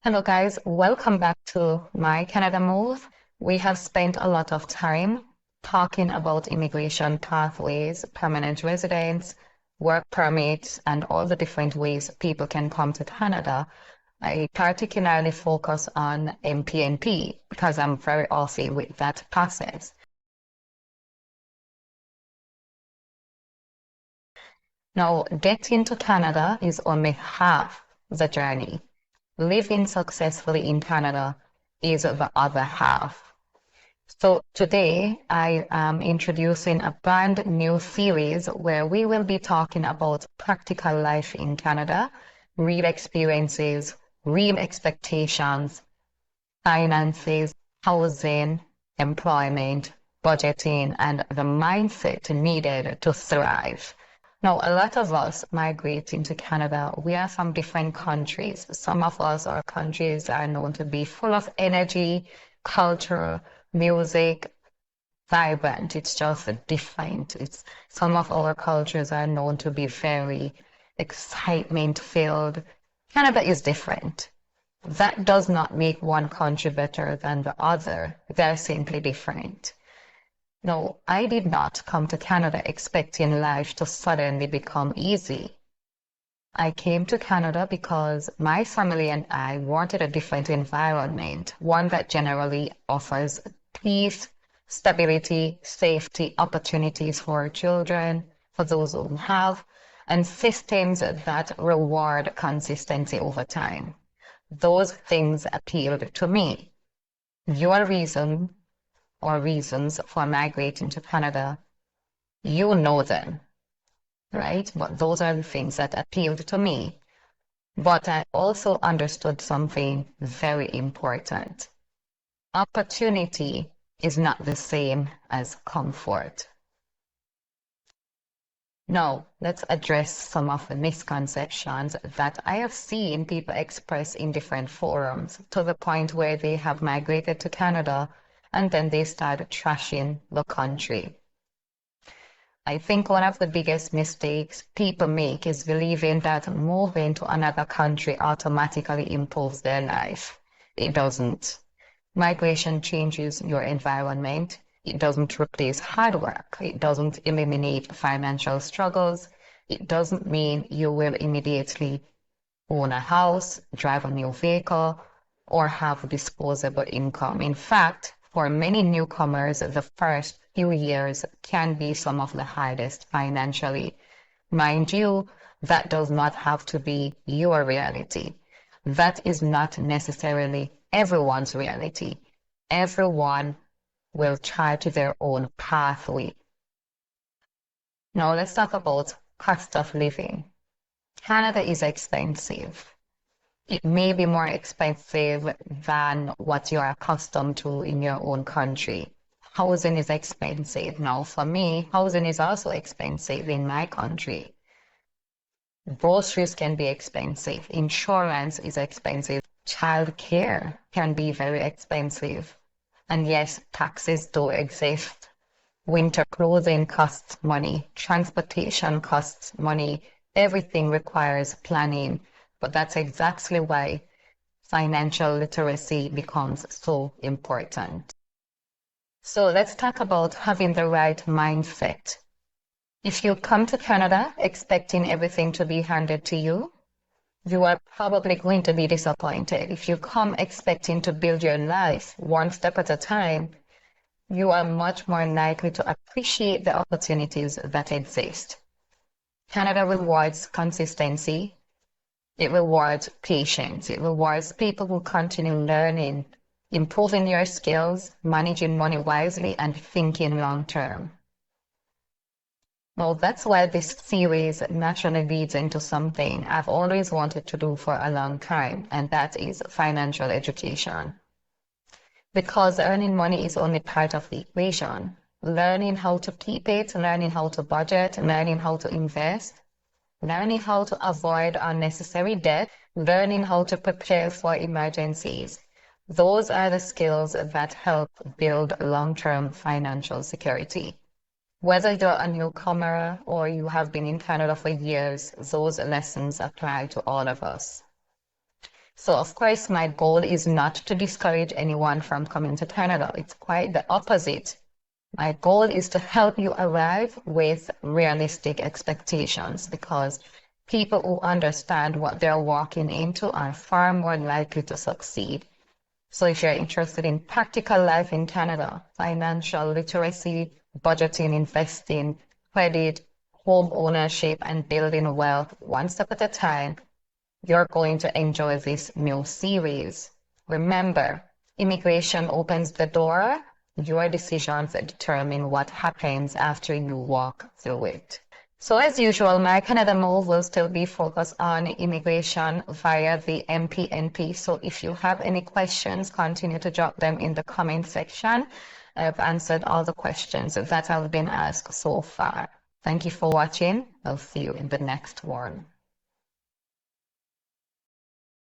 Hello, guys. Welcome back to My Canada Move. We have spent a lot of time talking about immigration pathways, permanent residence, work permits, and all the different ways people can come to Canada. I particularly focus on MPNP because I'm very au fait with that process. Now, getting to Canada is only half the journey. Living successfully in Canada is the other half. So today I am introducing a brand new series where we will be talking about practical life in Canada, real experiences, real expectations, finances, housing, employment, budgeting, and the mindset needed to thrive. Now, a lot of us migrate into Canada. We are from different countries. Some of us, our countries are known to be full of energy, culture, music, vibrant. It's just different. Some of our cultures are known to be very excitement filled. Canada is different. That does not make one country better than the other. They're simply different. No, I did not come to Canada expecting life to suddenly become easy. I came to Canada because my family and I wanted a different environment, one that generally offers peace, stability, safety, opportunities for children, for those who have, and systems that reward consistency over time. Those things appealed to me. Your reason or reasons for migrating to Canada, you know them, right? But those are the things that appealed to me. But I also understood something very important. Opportunity is not the same as comfort. Now, let's address some of the misconceptions that I have seen people express in different forums to the point where they have migrated to Canada and then they start trashing the country. I think one of the biggest mistakes people make is believing that moving to another country automatically improves their life. It doesn't. Migration changes your environment. It doesn't replace hard work. It doesn't eliminate financial struggles. It doesn't mean you will immediately own a house, drive a new vehicle, or have disposable income. In fact, for many newcomers, the first few years can be some of the hardest financially. Mind you, that does not have to be your reality. That is not necessarily everyone's reality. Everyone will chart their own pathway. Now let's talk about cost of living. Canada is expensive. It may be more expensive than what you are accustomed to in your own country. Housing is expensive. Now, for me, housing is also expensive in my country. Groceries can be expensive. Insurance is expensive. Childcare can be very expensive. And yes, taxes do exist. Winter clothing costs money. Transportation costs money. Everything requires planning. But that's exactly why financial literacy becomes so important. So let's talk about having the right mindset. If you come to Canada expecting everything to be handed to you, you are probably going to be disappointed. If you come expecting to build your life one step at a time, you are much more likely to appreciate the opportunities that exist. Canada rewards consistency. It rewards patience. It rewards people who continue learning, improving your skills, managing money wisely, and thinking long term. Well, that's why this series naturally leads into something I've always wanted to do for a long time, and that is financial education. Because earning money is only part of the equation. Learning how to keep it, learning how to budget, learning how to invest, learning how to avoid unnecessary debt, learning how to prepare for emergencies. Those are the skills that help build long-term financial security. Whether you're a newcomer or you have been in Canada for years, those lessons apply to all of us. So, of course, my goal is not to discourage anyone from coming to Canada. It's quite the opposite. My goal is to help you arrive with realistic expectations because people who understand what they're walking into are far more likely to succeed. So if you're interested in practical life in Canada, financial literacy, budgeting, investing, credit, home ownership, and building wealth one step at a time, you're going to enjoy this new series. Remember, immigration opens the door. Your decisions determine what happens after you walk through it. So as usual, my Canada move will still be focused on immigration via the MPNP. So if you have any questions, continue to drop them in the comment section. I've answered all the questions that have been asked so far. Thank you for watching. I'll see you in the next one.